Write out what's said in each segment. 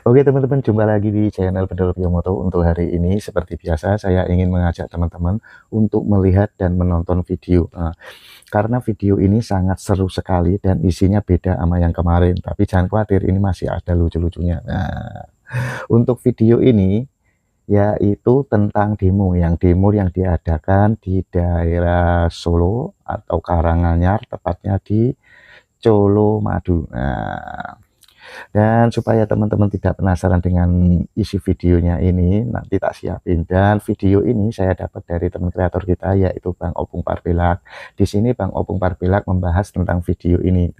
Oke teman-teman, jumpa lagi di channel Pendorong Yomoto. Untuk hari ini seperti biasa saya ingin mengajak teman-teman untuk melihat dan menonton video. Karena video ini sangat seru sekali dan isinya beda sama yang kemarin. Tapi jangan khawatir, ini masih ada lucu-lucunya. Untuk video ini yaitu tentang demo yang diadakan di daerah Solo atau Karanganyar, tepatnya di Colomadu. Dan supaya teman-teman tidak penasaran dengan isi videonya ini, nanti tak siapin. Dan video ini saya dapat dari teman kreator kita, yaitu Bang Opung Parpilak. Di sini Bang Opung Parpilak membahas tentang video ini.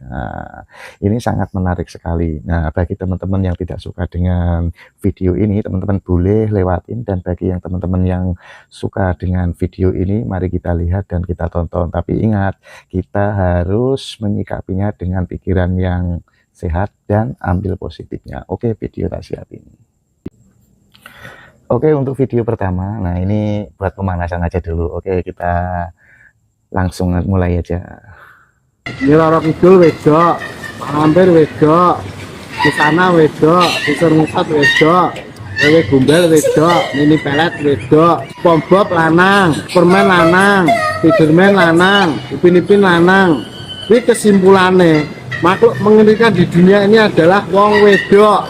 Ini sangat menarik sekali. Nah, bagi teman-teman yang tidak suka dengan video ini, teman-teman boleh lewatin. Dan bagi yang teman-teman yang suka dengan video ini, mari kita lihat dan kita tonton. Tapi ingat, kita harus menyikapinya dengan pikiran yang sehat dan ambil positifnya. Oke, video tak siapin. Oke, untuk video pertama, nah ini buat pemanasan aja dulu. Oke, kita langsung mulai aja. Ini Loro Kidul wedok, hampir wedok, di sana wedok, di Sermusat wedok, Wewe Gombel wedok, Mini Pelet wedok, Pombob lanang, Permen lanang, Tiderman lanang, Ipin-ipin lanang. Ini kesimpulannya, makhluk mengerikan di dunia ini adalah wong wedok.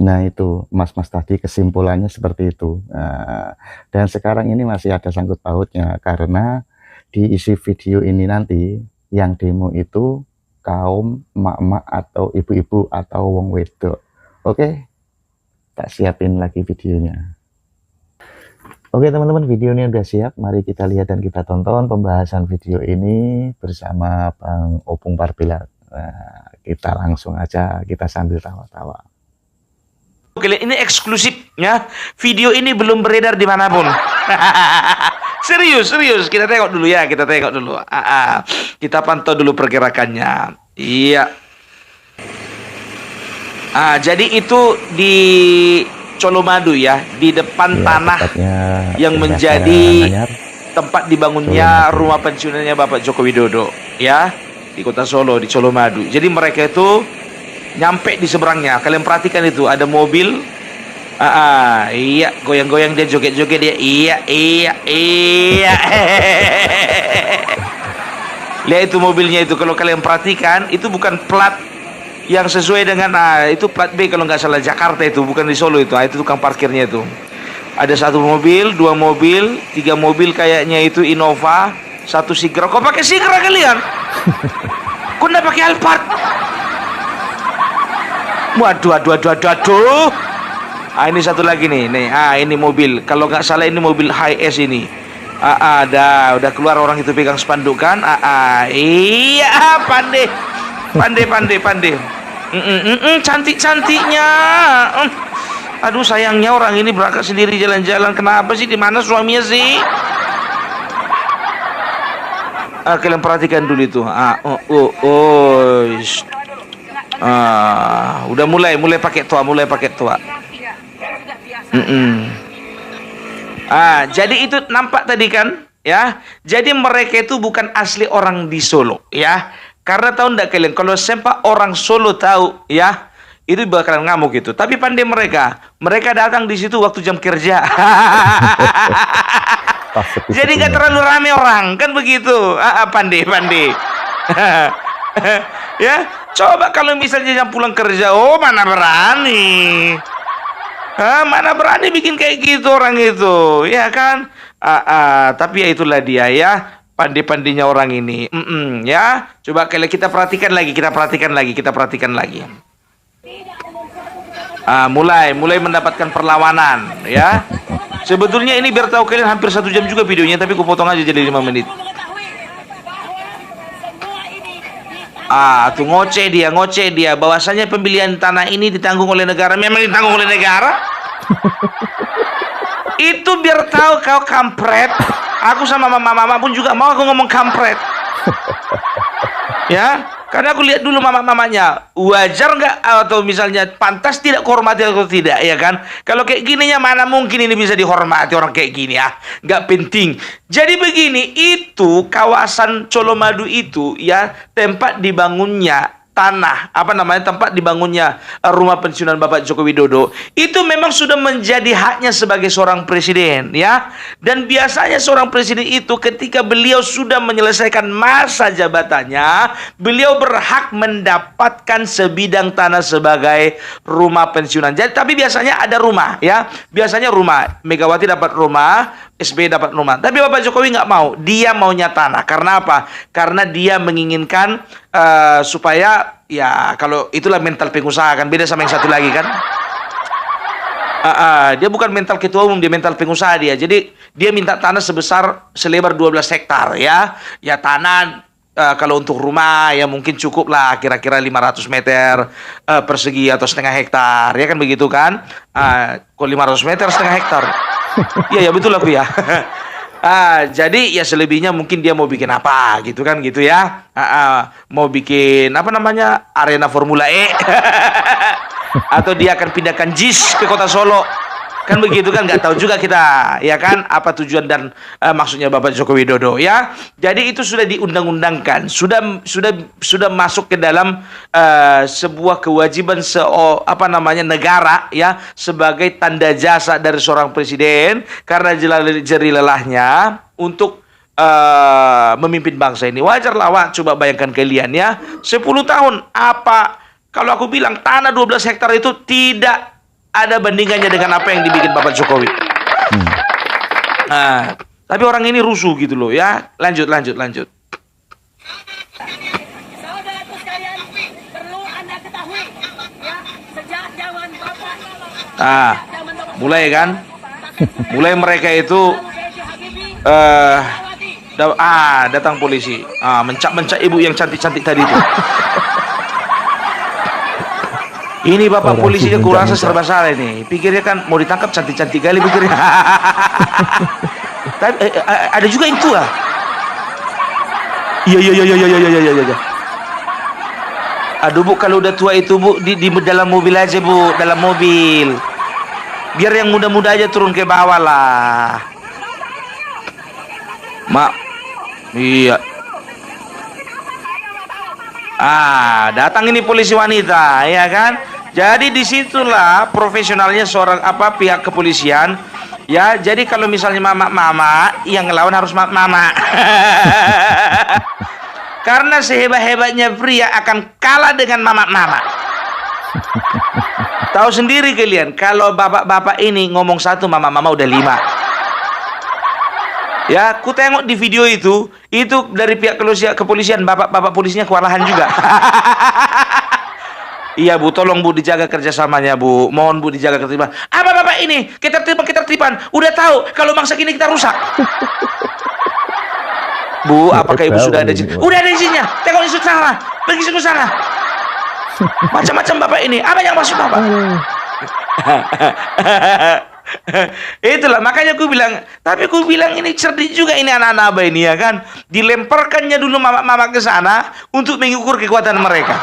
Nah itu mas-mas tadi kesimpulannya seperti itu. Dan sekarang ini masih ada sangkut pautnya, karena di isi video ini nanti yang demo itu kaum emak-emak atau ibu-ibu atau wong wedok. Oke, tak siapin lagi videonya. Oke teman-teman, videonya udah siap. Mari kita lihat dan kita tonton pembahasan video ini bersama Bang Opung Parpilak. Nah, kita langsung aja, kita sambil tawa-tawa. Oke, ini eksklusifnya. Video ini belum beredar dimanapun. Serius. Kita tengok dulu ya, kita tengok dulu. Kita pantau dulu pergerakannya. Iya. Jadi itu di Colomadu ya, di depan tanah yang menjadi tempat dibangunnya rumah pensiunannya Bapak Joko Widodo ya, di kota Solo, di Colomadu. Jadi mereka itu nyampe di seberangnya. Kalian perhatikan itu ada mobil. Iya, goyang-goyang dia, joget-joget dia. Iya. Lihat itu mobilnya itu, kalau kalian perhatikan itu bukan plat yang sesuai dengan itu plat B kalau nggak salah, Jakarta itu, bukan di Solo itu. Itu tukang parkirnya itu. Ada satu mobil, dua mobil, tiga mobil kayaknya itu Innova, satu Sigra. Kok pakai Sigra kalian? Kok nggak pakai Alphard? Waduh. Ini satu lagi nih. Ini mobil. Kalau nggak salah ini mobil HS ini. Udah keluar orang itu pegang spanduk kan? Iya, pandai. Cantik-cantiknya. Aduh, sayangnya orang ini berangkat sendiri jalan-jalan. Kenapa sih? Di mana suaminya sih? Kalian perhatikan dulu itu. Udah mulai pakai tua. Jadi itu nampak tadi kan? Ya. Jadi mereka itu bukan asli orang di Solo, ya. Karena tahu enggak kalian, kalau sempat orang Solo tahu, ya, itu bakalan ngamuk gitu. Tapi pandai mereka datang di situ waktu jam kerja. Jadi nggak terlalu rame orang, kan begitu. Pandai. Ya, coba kalau misalnya jam pulang kerja, mana berani. Mana berani bikin kayak gitu orang itu, ya kan? Tapi ya itulah dia ya. Pandai-pandainya orang ini, ya. Coba kalau kita perhatikan lagi. Mulai mendapatkan perlawanan, ya. Sebetulnya ini biar tahu kalian hampir 1 jam juga videonya, tapi aku potong aja jadi 5 menit. Tuh ngoceh dia. Bahwasanya pembelian tanah ini ditanggung oleh negara. Memang ditanggung oleh negara? Itu biar tahu kau kampret. Aku sama mama pun juga mau aku ngomong kampret. Ya, karena aku lihat dulu mama-mamanya wajar nggak, atau misalnya pantas tidak kehormati atau tidak, ya kan? Kalau kayak gininya mana mungkin ini bisa dihormati orang kayak gini ya, nggak penting. Jadi begini, itu kawasan Colomadu itu ya tempat dibangunnya tanah, tempat dibangunnya rumah pensiunan Bapak Joko Widodo, itu memang sudah menjadi haknya sebagai seorang presiden, ya. Dan biasanya seorang presiden itu ketika beliau sudah menyelesaikan masa jabatannya, beliau berhak mendapatkan sebidang tanah sebagai rumah pensiunan. Jadi, tapi biasanya ada rumah, ya. Biasanya rumah. Megawati dapat rumah, SBY dapat rumah. Tapi Bapak Jokowi nggak mau. Dia maunya tanah. Karena apa? Karena dia menginginkan supaya, ya, kalau itulah mental pengusaha kan, beda sama yang satu lagi kan. Dia bukan mental ketua umum, dia mental pengusaha dia. Jadi dia minta tanah selebar 12 hektar, ya. Ya, tanah kalau untuk rumah ya mungkin cukup lah, kira-kira 500 meter persegi atau setengah hektar, ya kan begitu kan. Kok 500 meter setengah hektar? Iya, ya betul aku ya. Jadi ya selebihnya mungkin dia mau bikin apa gitu kan, gitu ya. Mau bikin arena Formula E. Atau dia akan pindahkan JIS ke kota Solo. Kan begitu kan, nggak tahu juga kita, ya kan, apa tujuan dan maksudnya Bapak Joko Widodo, ya. Jadi itu sudah diundang-undangkan, sudah masuk ke dalam sebuah kewajiban negara, ya, sebagai tanda jasa dari seorang presiden karena jerih lelahnya untuk memimpin bangsa ini. Wajarlah, Wak, coba bayangkan kalian, ya, 10 tahun kalau aku bilang tanah 12 hektar itu tidak ada bandingannya dengan apa yang dibikin Bapak Jokowi. Tapi orang ini rusuh gitu loh, ya. Lanjut. Saudaraku sekalian, perlu Anda ketahui, ya, sejak zaman Bapak. Mulai kan? Mulai mereka itu datang polisi. Mencak-mencak ibu yang cantik-cantik tadi itu. Ini Bapak polisinya kurasa serba salah ini. Pikirnya kan mau ditangkap cantik-cantik kali pikirnya. Tapi ada juga yang tua. Iya. Aduh, Bu, kalau udah tua itu, Bu, di dalam mobil aja, Bu, dalam mobil. Biar yang muda-muda aja turun ke bawah lah. Mak. Iya. Datang ini polisi wanita, ya kan? Jadi disitulah profesionalnya seorang pihak kepolisian, ya. Jadi kalau misalnya mama yang ngelawan harus mama. Karena sehebat-hebatnya pria akan kalah dengan mama. Tahu sendiri kalian, kalau bapak-bapak ini ngomong satu, mama udah 5. Ya, ku tengok di video itu dari pihak kepolisian, bapak polisinya kewalahan juga. Iya, Bu, tolong, Bu, dijaga kerjasamanya, Bu. Mohon, Bu, dijaga ketertiban. Apa Bapak ini? Ketertiban. Udah tahu kalau bangsa ini kita rusak. Bu, apakah Ibu sudah ada izin? Udah ada izinnya. Tengok isu sana. Pergi situ sana. Macam-macam Bapak ini. Apa yang maksud Bapak? Itulah makanya aku bilang. Tapi aku bilang ini cerdik juga ini anak-anak Abah ini, ya kan. Dilemparkannya dulu mama ke sana untuk mengukur kekuatan mereka.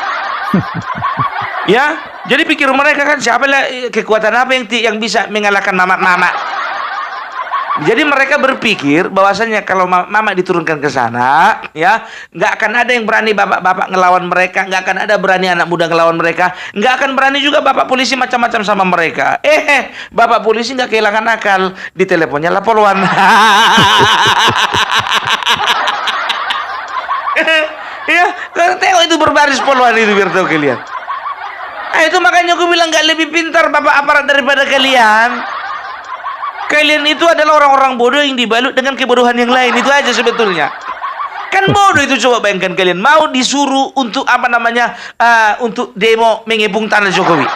Ya, jadi pikir mereka kan siapa lah, kekuatan apa yang bisa mengalahkan mama. Jadi mereka berpikir bahwasanya kalau mama diturunkan ke sana, ya, nggak akan ada yang berani bapak-bapak ngelawan mereka, nggak akan ada berani anak muda ngelawan mereka, nggak akan berani juga bapak polisi macam-macam sama mereka. Bapak polisi nggak kehilangan akal, di teleponnya lah poluan. Ya, tengok itu berbaris poluan itu biar tahu kalian. Itu makanya aku bilang nggak lebih pintar bapak aparat daripada kalian. Kalian itu adalah orang-orang bodoh yang dibalut dengan kebodohan yang lain. Itu aja sebetulnya. Kan bodoh itu, coba bayangkan kalian mau disuruh untuk untuk demo mengepung tanah Jokowi.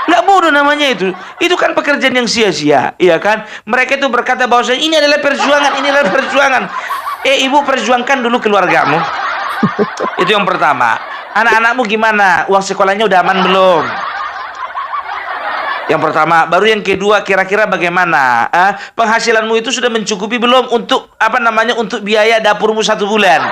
Nggak bodoh namanya itu. Itu kan pekerjaan yang sia-sia, iya kan? Mereka itu berkata bahwa ini adalah perjuangan. Ibu perjuangkan dulu keluargamu. Itu yang pertama. Anak-anakmu gimana? Uang sekolahnya udah aman belum? Yang pertama. Baru yang kedua, kira-kira bagaimana? Penghasilanmu itu sudah mencukupi belum untuk untuk biaya dapurmu 1 bulan?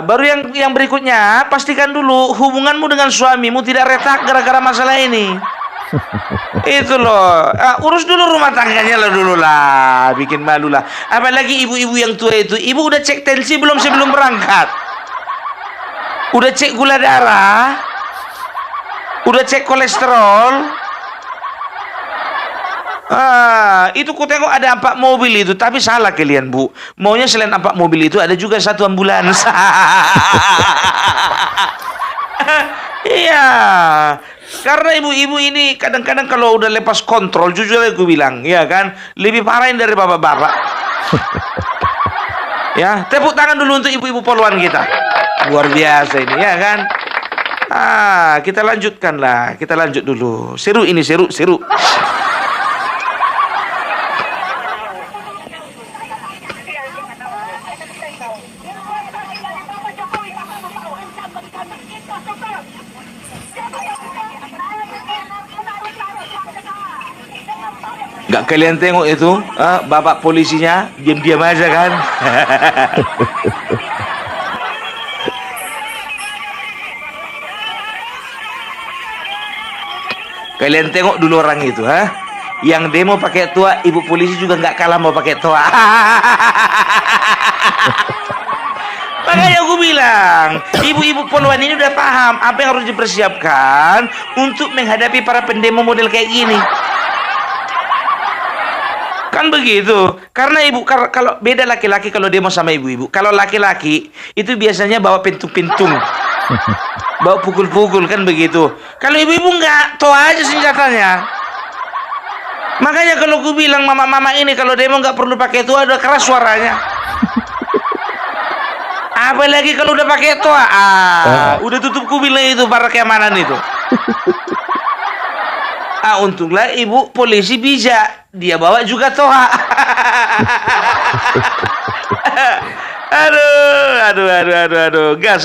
Baru yang berikutnya, pastikan dulu hubunganmu dengan suamimu tidak retak gara-gara masalah ini. Itu loh, urus dulu rumah tangganya lah dulu lah, bikin malu lah. Apalagi ibu-ibu yang tua itu, ibu udah cek tensi belum sebelum berangkat? Udah cek gula darah, udah cek kolesterol. Itu ku tengok ada 4 mobil itu, tapi salah kalian, Bu. Maunya selain 4 mobil itu ada juga 1 ambulans. Iya. Karena ibu-ibu ini kadang-kadang kalau udah lepas kontrol, jujur aku bilang, ya kan, lebih parahin dari bapak-bapak. Ya, tepuk tangan dulu untuk ibu-ibu poluan kita. Luar biasa ini, ya kan? Kita lanjutkan lah. Kita lanjut dulu. Seru ini, seru. Gak kalian tengok itu, bapak polisinya diam-diam aja kan? Kalian tengok dulu orang itu, yang demo pakai toa, ibu polisi juga nggak kalah mau pakai toa. Makanya aku bilang, ibu-ibu poluan ini udah paham apa yang harus dipersiapkan untuk menghadapi para pendemo model kayak gini. Kan begitu. Karena kalau beda laki-laki kalau demo sama ibu-ibu. Kalau laki-laki itu biasanya bawa pintung-pintung. Bawa pukul-pukul, kan begitu. Kalau ibu-ibu enggak, toa aja senjatanya. Makanya kalau gue bilang mama-mama ini kalau demo nggak perlu pakai toa, udah keras suaranya. Apalagi kalau udah pakai toa, udah tutup kubilnya itu para keamanan itu. Untunglah ibu polisi bisa, dia bawa juga toa. Aduh, gas.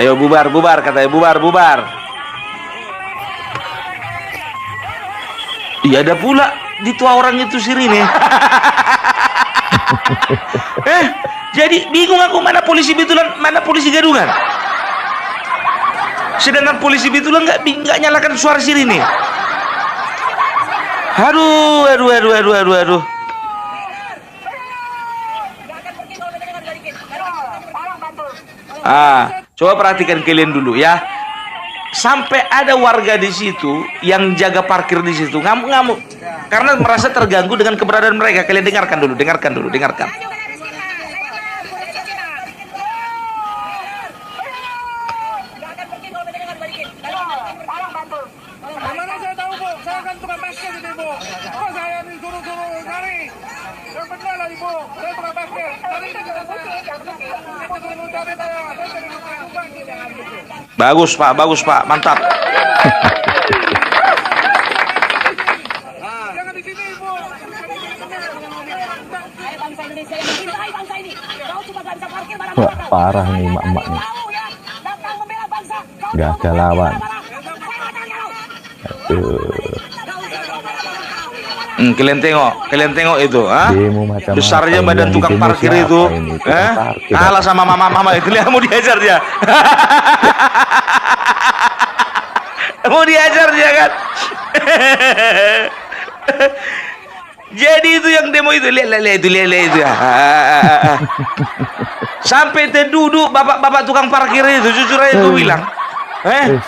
Ayo bubar, katanya bubar. Iya, ada pula di tua orang itu sirine. Jadi bingung aku mana polisi betulan, mana polisi gadungan. Sedangkan polisi betulan nggak nyalakan suara sirine. Aduh. Coba perhatikan kalian dulu ya. Sampai ada warga di situ yang jaga parkir di situ ngamuk-ngamuk karena merasa terganggu dengan keberadaan mereka. Kalian dengarkan dulu. Mana saya tahu, Bu? Saya kan tukang basket ini, Bu. Kok saya disuruh cari? Yang benar lah, Ibu. Saya tukang basket. Tadi kita Bagus Pak, mantap. jangan di sini, Ibu. Bangsa Indonesia yang mencintai bangsa ini. Kau cuma gak bisa parkir barang. Wah, parah nih emak-emak nih. Datang membela bangsa. Gak ada lawan. Kalian tengok itu, Demo macam besarnya apa badan ini? tukang Demo parkir siapa itu, ini? Tukang parkir. kalah sama mama itu. Lihat, mau diajar dia. Mau diajar dia kan. Jadi itu yang demo itu, lihat itu ya. Sampai terduduk bapak tukang parkir itu, jujur aja gue bilang.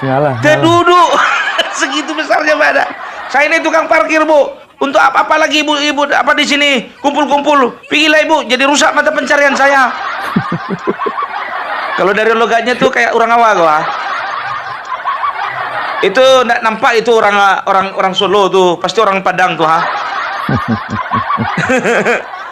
Ngalah. Terduduk. Segitu besarnya badan. Saya ini tukang parkir, Bu. Untuk apa lagi ibu apa di sini kumpul-kumpul? Pergilah ibu, jadi rusak mata pencarian saya. Kalau dari logatnya tuh kayak orang awal gua. Itu nggak nampak itu orang Solo tuh, pasti orang Padang tuh,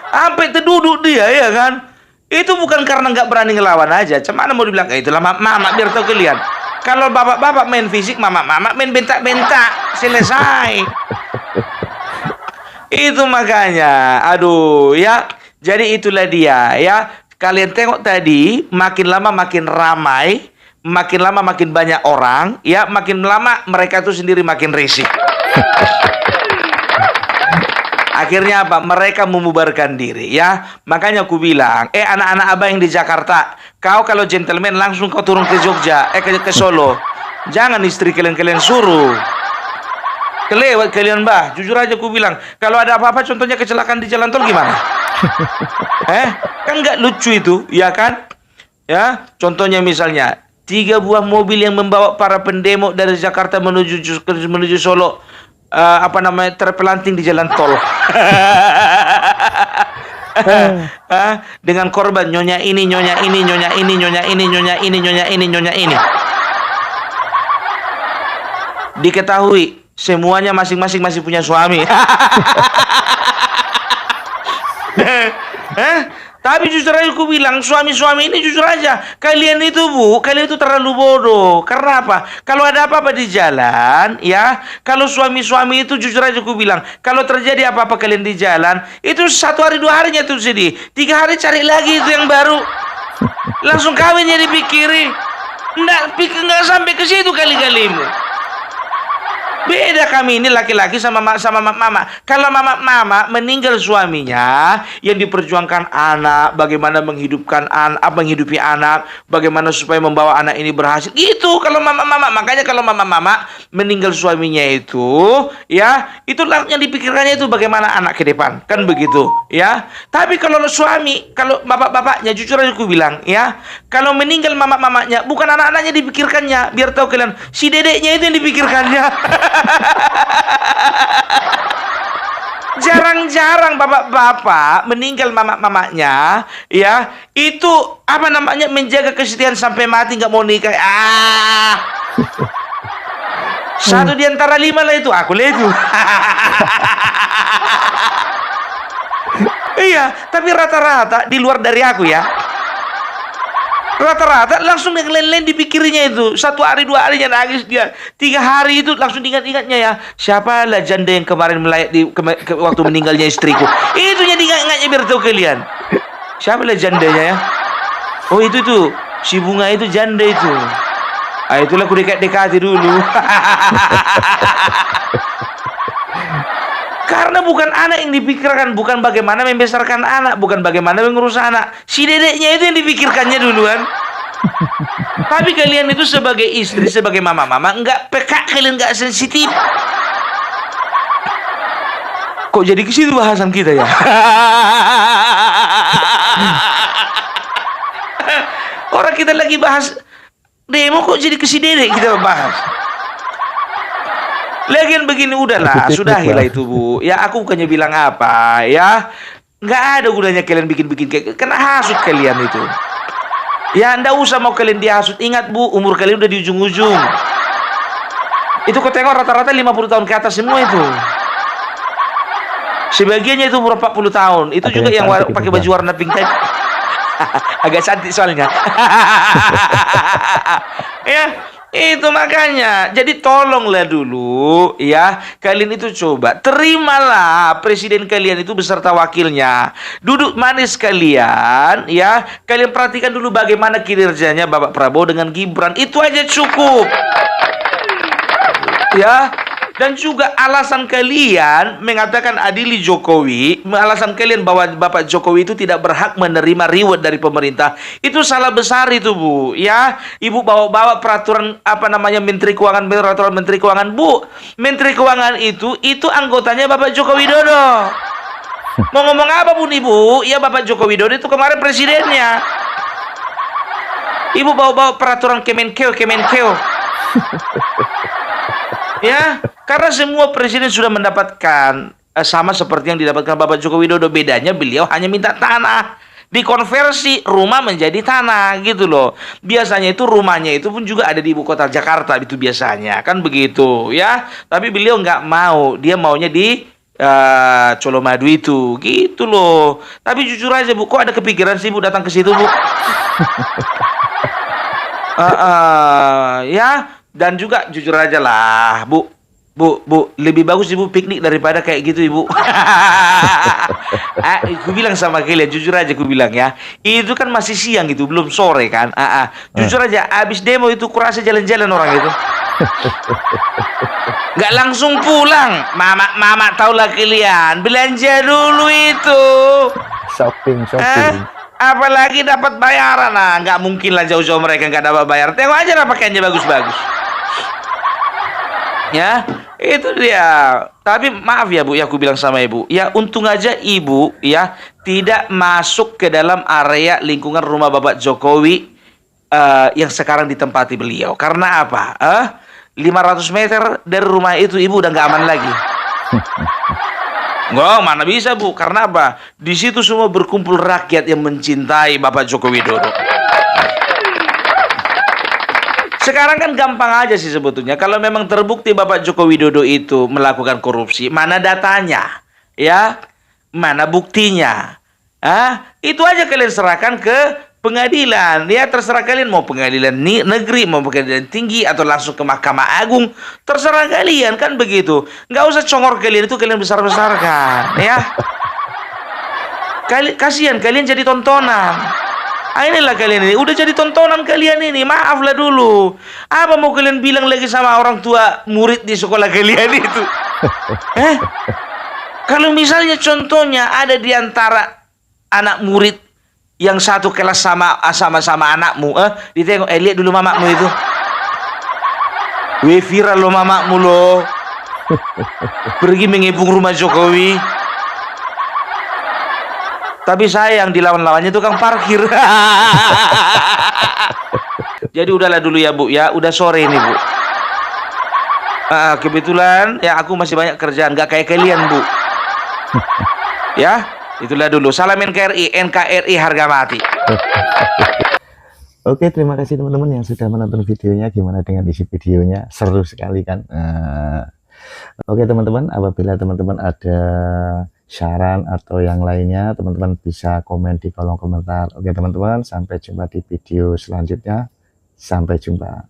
Sampai terduduk dia, ya kan? Itu bukan karena nggak berani ngelawan aja. Cemana mau dibilang, itulah mama biar tahu kalian. Kalau bapak-bapak main fisik, mama main bentak-bentak, selesai. Itu makanya, ya. Jadi itulah dia, ya. Kalian tengok tadi, makin lama makin ramai, makin lama makin banyak orang, ya. Makin lama mereka itu sendiri makin risih. Akhirnya apa? Mereka membubarkan diri, ya. Makanya aku bilang, anak-anak abang yang di Jakarta, kau kalau gentleman langsung kau turun ke Jogja, ke Solo. Jangan istri kalian suruh. Kelewat kalian, Mbah. Jujur aja aku bilang, kalau ada apa-apa contohnya kecelakaan di jalan tol gimana? Kan nggak lucu itu, ya kan? Ya, contohnya misalnya 3 buah mobil yang membawa para pendemo dari Jakarta menuju Solo, terpelanting di jalan tol. Dengan korban nyonya ini, nyonya ini, nyonya ini, nyonya ini, nyonya ini, nyonya ini, nyonya ini. Diketahui semuanya masing-masing masih punya suami. Tapi jujur aja aku bilang, suami-suami ini jujur aja, kalian itu terlalu bodoh. Karena apa? Kalau ada apa-apa di jalan, ya, kalau suami-suami itu jujur aja aku bilang, kalau terjadi apa-apa kalian di jalan, itu 1 hari 2 harinya tuh sedih, 3 hari cari lagi itu yang baru, langsung kawinnya dipikirin. Nggak sampai ke situ kali-kalimu. Beda kami ini laki-laki sama mama. Kalau mama meninggal suaminya, yang diperjuangkan anak, bagaimana menghidupkan anak, menghidupi anak, bagaimana supaya membawa anak ini berhasil. Itu kalau mama. Makanya kalau mama meninggal suaminya itu, ya, itulah yang dipikirkannya itu bagaimana anak ke depan. Kan begitu, ya. Tapi kalau suami, kalau bapak-bapaknya jujur aja aku bilang, ya, kalau meninggal mamanya, bukan anak-anaknya dipikirkannya. Biar tahu kalian, si dedeknya itu yang dipikirkannya. Jarang-jarang bapak-bapak meninggal mamanya, ya, itu menjaga kesetiaan sampai mati, nggak mau nikah. Satu di antara 5 lah itu, aku lah itu. Iya, tapi rata-rata di luar dari aku, ya, rata-rata langsung yang lain-lain dipikirnya itu. 1 hari 2 harinya nangis dia, 3 hari itu langsung diingat-ingatnya, ya, siapa lah janda yang kemarin melayat waktu meninggalnya istriku. Itunya diingat-ingatnya biar tahu kalian. Siapa lah jandanya, ya? Oh, itu tuh si Bunga itu janda itu. Itulah aku dekat-dekati dulu. Karena bukan anak yang dipikirkan, bukan bagaimana membesarkan anak, bukan bagaimana mengurus anak. Si dedeknya itu yang dipikirkannya duluan. Tapi kalian itu sebagai istri, sebagai mama, nggak peka, kalian nggak sensitif. Kok jadi ke situ bahasan kita, ya? Orang kita lagi bahas demo, kok jadi ke si dedek kita bahas. Lagian begini, udahlah, sudahilah itu, Bu. Ya, aku bukannya bilang apa, ya. Nggak ada gunanya kalian bikin-bikin kayak, kena hasut kalian itu. Ya, ndak usah mau kalian dihasut. Ingat, Bu, umur kalian udah di ujung-ujung. Itu kau tengok rata-rata 50 tahun ke atas semua itu. Sebagiannya itu umur 40 tahun. Itu juga yang pakai baju warna pink tadi. Agak cantik soalnya. Ya. Itu makanya, jadi tolonglah dulu, ya, kalian itu coba terimalah presiden kalian itu beserta wakilnya, duduk manis kalian, ya, kalian perhatikan dulu bagaimana kinerjanya Bapak Prabowo dengan Gibran, itu aja cukup, ya. Dan juga alasan kalian mengatakan adili Jokowi, alasan kalian bahwa Bapak Jokowi itu tidak berhak menerima reward dari pemerintah, itu salah besar itu, Bu. Ya, Ibu bawa-bawa peraturan Menteri Keuangan, peraturan Menteri Keuangan, Bu. Menteri Keuangan itu anggotanya Bapak Joko Widodo. Mau ngomong apa pun Ibu, ya Bapak Joko Widodo itu kemarin presidennya. Ibu bawa-bawa peraturan Kemenkeu. Ya, karena semua presiden sudah mendapatkan sama seperti yang didapatkan Bapak Joko Widodo. Bedanya beliau hanya minta tanah, dikonversi rumah menjadi tanah gitu loh. Biasanya itu rumahnya itu pun juga ada di ibu kota Jakarta itu biasanya, kan begitu, ya. Tapi beliau nggak mau, dia maunya di Colomadu itu, gitu loh. Tapi jujur aja, Bu, kok ada kepikiran sih, Bu, datang ke situ, Bu? Ya. Dan juga jujur aja lah, Bu, lebih bagus Ibu piknik daripada kayak gitu, Ibu. Aku bilang sama kalian, jujur aja aku bilang, ya, itu kan masih siang gitu, belum sore kan. Jujur aja, abis demo itu kurasa jalan-jalan orang itu. Nggak langsung pulang. Mama taulah kalian, belanja dulu itu. Shopping. Apalagi dapat bayaran, nggak mungkin lah jauh-jauh mereka nggak dapat bayar. Tengok aja lah pakaiannya bagus-bagus. Ya, Itu dia. Tapi maaf ya Bu, ya aku bilang sama Ibu, ya untung aja Ibu ya tidak masuk ke dalam area lingkungan rumah Bapak Jokowi yang sekarang ditempati beliau. Karena apa? 500 meter dari rumah itu Ibu udah nggak aman lagi. Nggak, mana bisa Bu? Karena apa? Di situ semua berkumpul rakyat yang mencintai Bapak Joko Widodo. Sekarang kan gampang aja sih sebetulnya. Kalau memang terbukti Bapak Joko Widodo itu melakukan korupsi, mana datanya? Ya, mana buktinya? Itu aja kalian serahkan ke pengadilan. Ya, terserah kalian mau pengadilan negeri, mau pengadilan tinggi, atau langsung ke Mahkamah Agung. Terserah kalian, kan begitu. Nggak usah congor kalian itu, kalian besar-besarkan. Ya, kasihan kalian jadi tontonan. Inilah kalian ini, udah jadi tontonan kalian ini. Maaflah dulu. Apa mau kalian bilang lagi sama orang tua murid di sekolah kalian itu? Kalau misalnya contohnya ada di antara anak murid yang satu kelas sama-sama anakmu, ditengok, lihat dulu mamamu itu. Weh, viral lo mamamu lo. Pergi mengepung rumah Jokowi. Tapi sayang dilawan-lawannya tukang parkir. Jadi udahlah dulu ya Bu ya, udah sore ini Bu. Kebetulan ya aku masih banyak kerjaan, gak kayak kalian Bu. Ya, itulah dulu. Salam NKRI harga mati. Oke, terima kasih teman-teman yang sudah menonton videonya. Gimana dengan isi videonya? Seru sekali kan? Oke teman-teman, apabila teman-teman ada saran atau yang lainnya, teman-teman bisa komen di kolom komentar. Oke teman-teman, sampai jumpa di video selanjutnya. Sampai jumpa.